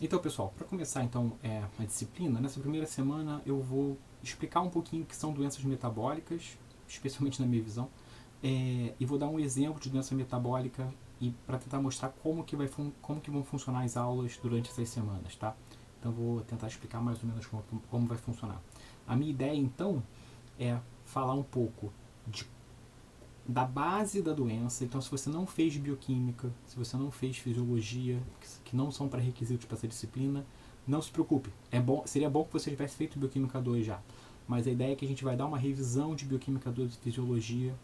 Então, pessoal, para começar então a disciplina, nessa primeira semana eu vou explicar um pouquinho o que são doenças metabólicas, especialmente na minha visão, e vou dar um exemplo de doença metabólica e para tentar mostrar como que vão funcionar as aulas durante essas semanas, tá? Então vou tentar explicar mais ou menos como vai funcionar. A minha ideia então é falar um pouco da base da doença. Então, se você não fez bioquímica, se você não fez fisiologia, que não são pré-requisitos para essa disciplina, não se preocupe. Seria bom que você tivesse feito bioquímica 2 já. Mas a ideia é que a gente vai dar uma revisão de bioquímica 2 e fisiologia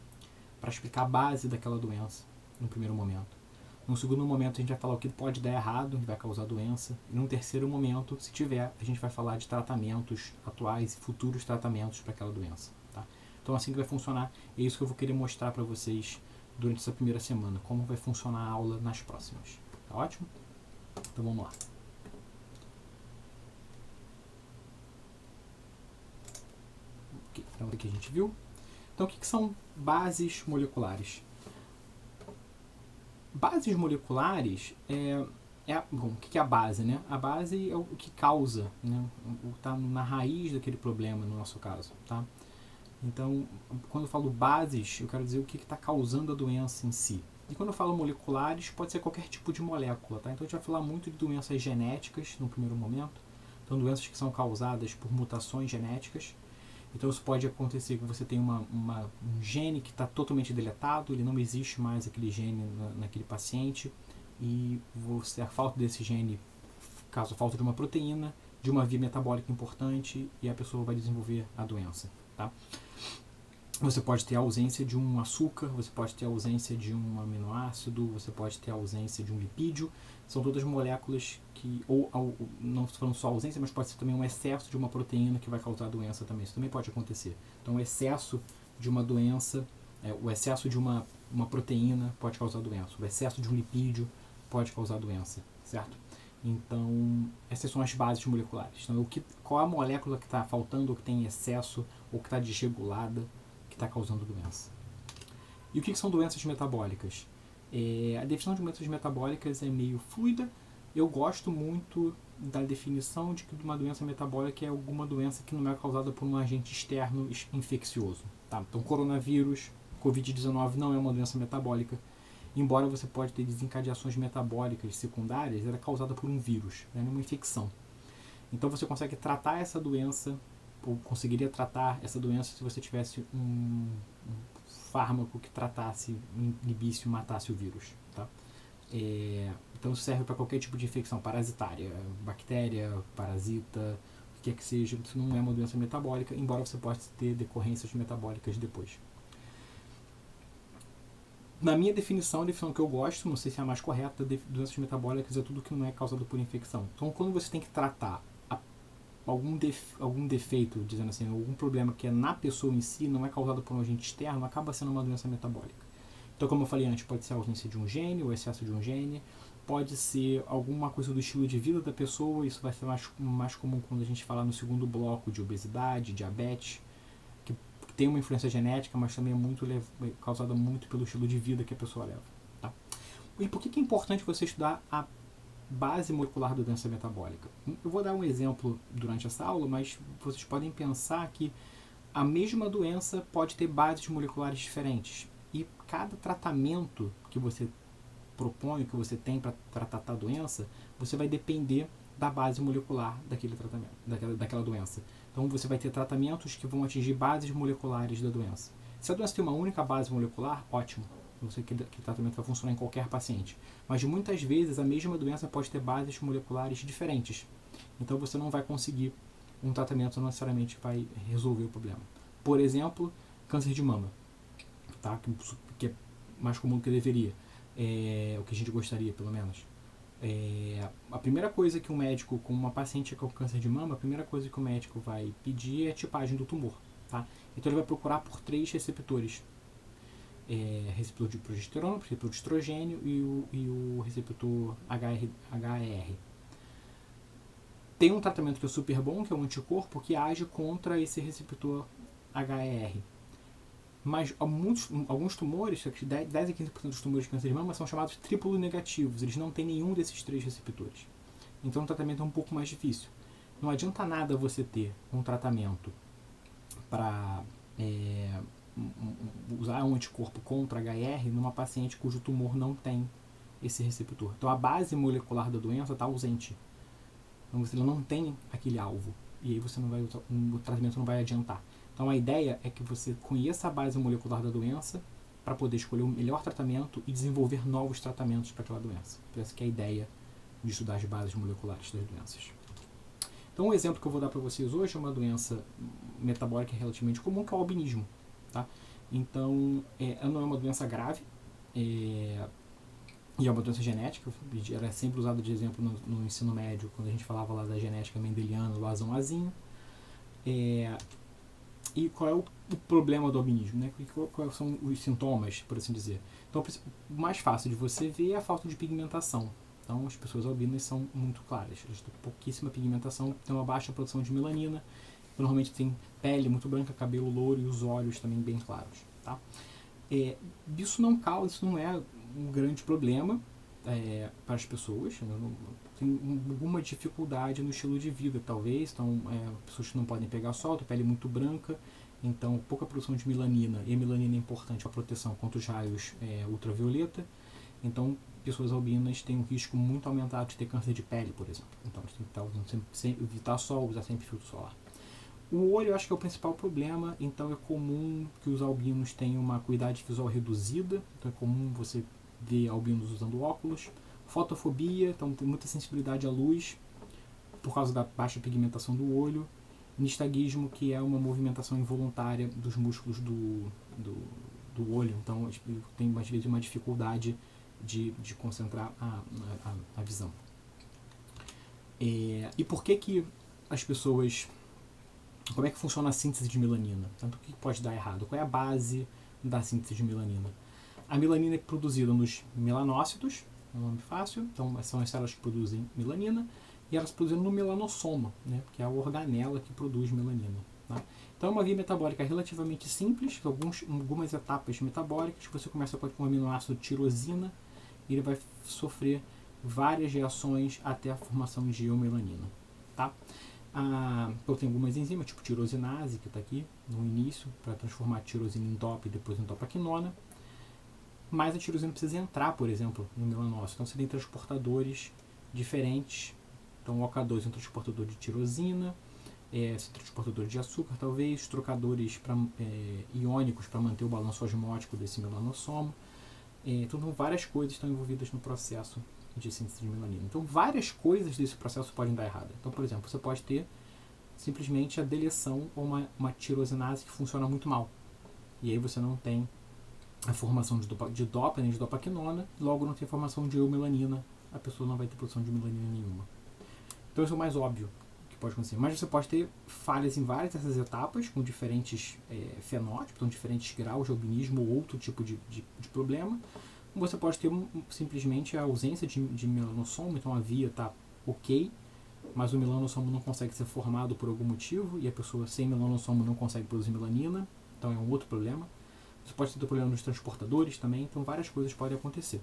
para explicar a base daquela doença, no primeiro momento. No segundo momento, a gente vai falar o que pode dar errado, que vai causar doença. E num terceiro momento, se tiver, a gente vai falar de tratamentos atuais e futuros tratamentos para aquela doença. Tá? Então, assim que vai funcionar, é isso que eu vou querer mostrar para vocês durante essa primeira semana, como vai funcionar a aula nas próximas. Tá ótimo? Então, vamos lá. Então, aqui a gente viu. Então, o que são bases moleculares? Bases moleculares bom, o que é a base, né? A base é o que causa, né? O que está na raiz daquele problema, no nosso caso, tá? Então, quando eu falo bases, eu quero dizer o que está causando a doença em si. E quando eu falo moleculares, pode ser qualquer tipo de molécula, tá? Então a gente vai falar muito de doenças genéticas no primeiro momento. Então, doenças que são causadas por mutações genéticas. Então, isso pode acontecer que você tem um gene que está totalmente deletado, ele não existe mais aquele gene naquele paciente, e a falta desse gene causa a falta de uma proteína, de uma via metabólica importante, e a pessoa vai desenvolver a doença, tá? Você pode ter a ausência de um açúcar, você pode ter a ausência de um aminoácido, você pode ter a ausência de um lipídio. São todas moléculas que, não estou falando só ausência, mas pode ser também um excesso de uma proteína que vai causar a doença também. Isso também pode acontecer. Então, o excesso de uma doença, o excesso de uma proteína pode causar doença. O excesso de um lipídio pode causar doença, certo? Então, essas são as bases moleculares. Então, qual a molécula que está faltando, ou que tem excesso, ou que está desregulada, que está causando doença. E o que são doenças metabólicas? A definição de doenças metabólicas é meio fluida. Eu gosto muito da definição de que uma doença metabólica é alguma doença que não é causada por um agente externo infeccioso. Tá? Então, coronavírus, Covid-19 não é uma doença metabólica, embora você pode ter desencadeações metabólicas secundárias, ela é causada por um vírus, né? Uma infecção. Então, você consegue tratar essa doença, ou conseguiria tratar essa doença se você tivesse um fármaco que tratasse, inibisse e matasse o vírus. Tá? Então isso serve para qualquer tipo de infecção parasitária, bactéria, parasita, o que quer que seja. Isso não é uma doença metabólica, embora você possa ter decorrências metabólicas depois. Na minha definição, a definição que eu gosto, não sei se é a mais correta, doenças metabólicas é tudo que não é causado por infecção. Então, quando você tem que tratar algum defeito, dizendo assim, algum problema que é na pessoa em si, não é causado por um agente externo, acaba sendo uma doença metabólica. Então, como eu falei antes, pode ser a ausência de um gene, ou excesso de um gene, pode ser alguma coisa do estilo de vida da pessoa, isso vai ser mais comum quando a gente falar no segundo bloco de obesidade, diabetes, que tem uma influência genética, mas também é causada muito pelo estilo de vida que a pessoa leva. Tá? E por que é importante você estudar a base molecular da doença metabólica? Eu vou dar um exemplo durante essa aula, mas vocês podem pensar que a mesma doença pode ter bases moleculares diferentes. E cada tratamento que você propõe, que você tem para tratar a doença, você vai depender da base molecular daquele tratamento, daquela doença. Então você vai ter tratamentos que vão atingir bases moleculares da doença. Se a doença tem uma única base molecular, ótimo. Eu sei que tratamento vai funcionar em qualquer paciente. Mas muitas vezes a mesma doença pode ter bases moleculares diferentes. Então você não vai conseguir um tratamento não necessariamente vai resolver o problema. Por exemplo, câncer de mama, tá? Que é mais comum do que deveria. O que a gente gostaria, pelo menos. A primeira coisa que um médico, com uma paciente com câncer de mama, a primeira coisa que o médico vai pedir é a tipagem do tumor. Tá? Então ele vai procurar por 3 receptores. Receptor de progesterona, receptor de estrogênio e o receptor HER. Tem um tratamento que é super bom, que é um anticorpo que age contra esse receptor HER. Mas alguns tumores, 10 a 15% dos tumores de câncer de mama são chamados triplo negativos. Eles não têm nenhum desses 3 receptores. Então o tratamento é um pouco mais difícil. Não adianta nada você ter um tratamento para usar um anticorpo contra HR numa paciente cujo tumor não tem esse receptor. Então a base molecular da doença está ausente. Então você não tem aquele alvo. E aí você não vai usar, o tratamento não vai adiantar. Então a ideia é que você conheça a base molecular da doença para poder escolher o melhor tratamento e desenvolver novos tratamentos para aquela doença. Essa que é a ideia de estudar as bases moleculares das doenças. Então um exemplo que eu vou dar para vocês hoje é uma doença metabólica relativamente comum, que é o albinismo. Tá? Então não é uma doença grave, e é uma doença genética. Era sempre usado de exemplo no ensino médio, quando a gente falava lá da genética mendeliana, do azão-azinho. E qual é o problema do albinismo? Né? Quais são os sintomas, por assim dizer? Então, o mais fácil de você ver é a falta de pigmentação. Então, as pessoas albinas são muito claras. Elas têm pouquíssima pigmentação, têm uma baixa produção de melanina. Normalmente tem pele muito branca, cabelo louro e os olhos também bem claros. Tá? Isso não é um grande problema para as pessoas. Tem alguma dificuldade no estilo de vida, talvez. Então, pessoas que não podem pegar sol, pele muito branca, então pouca produção de melanina. E a melanina é importante para a proteção contra os raios ultravioleta. Então, pessoas albinas têm um risco muito aumentado de ter câncer de pele, por exemplo. Então, eles têm que estar usando sempre evitar sol, usar sempre filtro solar. O olho eu acho que é o principal problema, então é comum que os albinos tenham uma acuidade visual reduzida, então é comum você ver albinos usando óculos. Fotofobia, então tem muita sensibilidade à luz por causa da baixa pigmentação do olho. Nistagmismo, que é uma movimentação involuntária dos músculos do olho, então tem às vezes uma dificuldade de concentrar a visão. E por que as pessoas... Como é que funciona a síntese de melanina? Tanto o que pode dar errado? Qual é a base da síntese de melanina? A melanina é produzida nos melanócitos, é um nome fácil, então são as células que produzem melanina, e elas produzem no melanossoma, né, que é a organela que produz melanina. Tá? Então é uma via metabólica relativamente simples, algumas etapas metabólicas. Você começa com o aminoácido tirosina, e ele vai sofrer várias reações até a formação de eumelanina. Tá? Então tem algumas enzimas, tipo tirosinase, que está aqui no início, para transformar a tirosina em DOP e depois em dopaquinona. Mas a tirosina precisa entrar, por exemplo, no melanócito. Então você tem transportadores diferentes. Então o OK2 é um transportador de tirosina, esse transportador de açúcar, talvez, trocadores iônicos para manter o balanço osmótico desse melanossoma. Então várias coisas estão envolvidas no processo de síntese de melanina. Então várias coisas desse processo podem dar errado. Então, por exemplo, você pode ter simplesmente a deleção ou uma tirosinase que funciona muito mal. E aí você não tem a formação de dopa nem de dopaquinona, logo não tem formação de eumelanina, a pessoa não vai ter produção de melanina nenhuma. Então isso é o mais óbvio que pode acontecer. Mas você pode ter falhas em várias dessas etapas, com diferentes fenótipos, então diferentes graus de albinismo ou outro tipo de problema. Você pode ter simplesmente a ausência de melanossoma, então a via está ok, mas o melanossoma não consegue ser formado por algum motivo, e a pessoa sem melanossoma não consegue produzir melanina, então é um outro problema. Você pode ter problema nos transportadores também, então várias coisas podem acontecer.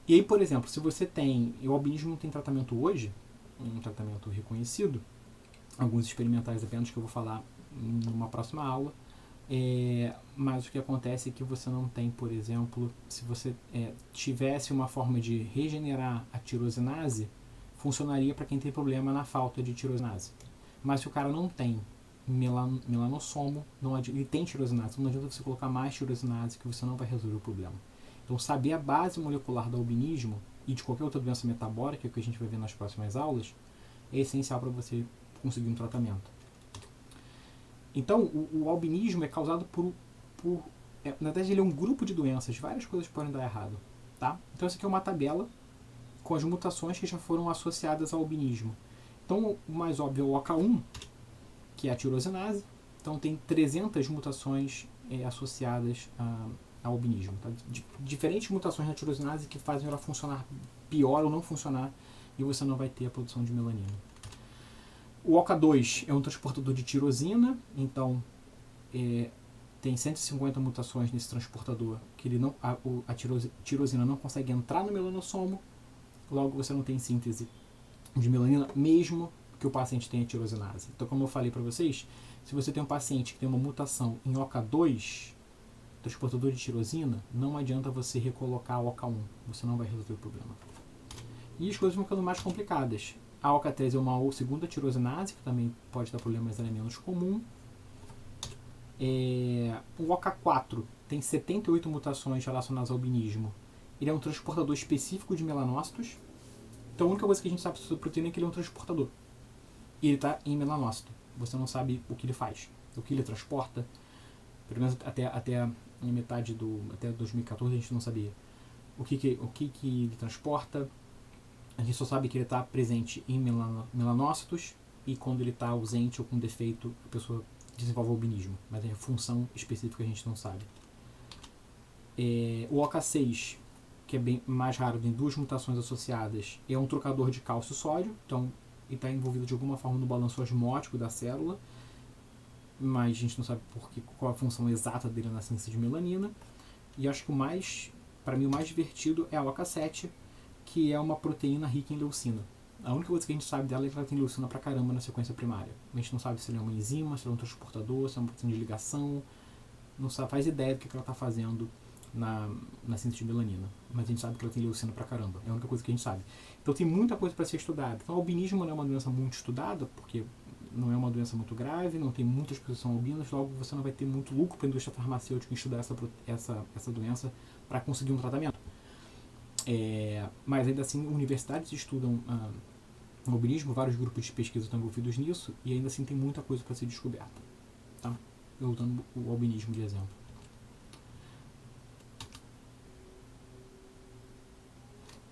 E aí, por exemplo, se você tem... O albinismo não tem tratamento hoje, um tratamento reconhecido, alguns experimentais apenas que eu vou falar numa próxima aula, mas o que acontece é que você não tem, por exemplo, se você tivesse uma forma de regenerar a tirosinase, funcionaria para quem tem problema na falta de tirosinase. Mas se o cara não tem melanossomo, ele tem tirosinase, não adianta você colocar mais tirosinase que você não vai resolver o problema. Então saber a base molecular do albinismo e de qualquer outra doença metabólica que a gente vai ver nas próximas aulas é essencial para você conseguir um tratamento. Então o albinismo é causado na verdade ele é um grupo de doenças, várias coisas podem dar errado. Tá? Então essa aqui é uma tabela com as mutações que já foram associadas ao albinismo. Então o mais óbvio é o OK1, que é a tirosinase. Então tem 300 mutações associadas ao albinismo. Tá? Diferentes mutações na tirosinase que fazem ela funcionar pior ou não funcionar, e você não vai ter a produção de melanina. O OK2 é um transportador de tirosina, então tem 150 mutações nesse transportador que a tirosina não consegue entrar no melanossomo, logo você não tem síntese de melanina, mesmo que o paciente tenha tirosinase. Então, como eu falei para vocês, se você tem um paciente que tem uma mutação em OCA2, transportador de tirosina, não adianta você recolocar a OCA1, você não vai resolver o problema. E as coisas vão ficando mais complicadas. A OCA3 é uma segunda tirosinase, que também pode dar problema, mas ela é menos comum. O OCA4 tem 78 mutações relacionadas ao albinismo. Ele é um transportador específico de melanócitos. Então a única coisa que a gente sabe sobre a proteína é que ele é um transportador. E ele está em melanócito. Você não sabe o que ele faz, o que ele transporta. Pelo menos até a metade até 2014 a gente não sabia o que ele transporta. A gente só sabe que ele está presente em melanócitos e quando ele está ausente ou com defeito, a pessoa desenvolve o albinismo. Mas a função específica a gente não sabe. O OCA6, que é bem mais raro, tem 2 mutações associadas, é um trocador de cálcio e sódio, então ele está envolvido de alguma forma no balanço osmótico da célula, mas a gente não sabe qual a função exata dele na síntese de melanina. E acho que para mim o mais divertido é a OCA7, que é uma proteína rica em leucina. A única coisa que a gente sabe dela é que ela tem leucina pra caramba na sequência primária. A gente não sabe se ela é uma enzima, se ela é um transportador, se é uma proteína de ligação, não faz ideia do que ela está fazendo na síntese de melanina, mas a gente sabe que ela tem leucina pra caramba, é a única coisa que a gente sabe. Então tem muita coisa para ser estudada. Então o albinismo não é uma doença muito estudada, porque não é uma doença muito grave, não tem muitas pessoas que são albinas, logo você não vai ter muito lucro para a indústria farmacêutica em estudar essa doença para conseguir um tratamento. Mas ainda assim, universidades estudam o albinismo, vários grupos de pesquisa estão envolvidos nisso, e ainda assim tem muita coisa para ser descoberta. Tá? Eu usando o albinismo de exemplo.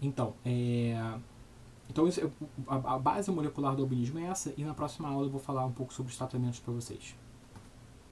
Então, a base molecular do albinismo é essa, e na próxima aula eu vou falar um pouco sobre os tratamentos para vocês.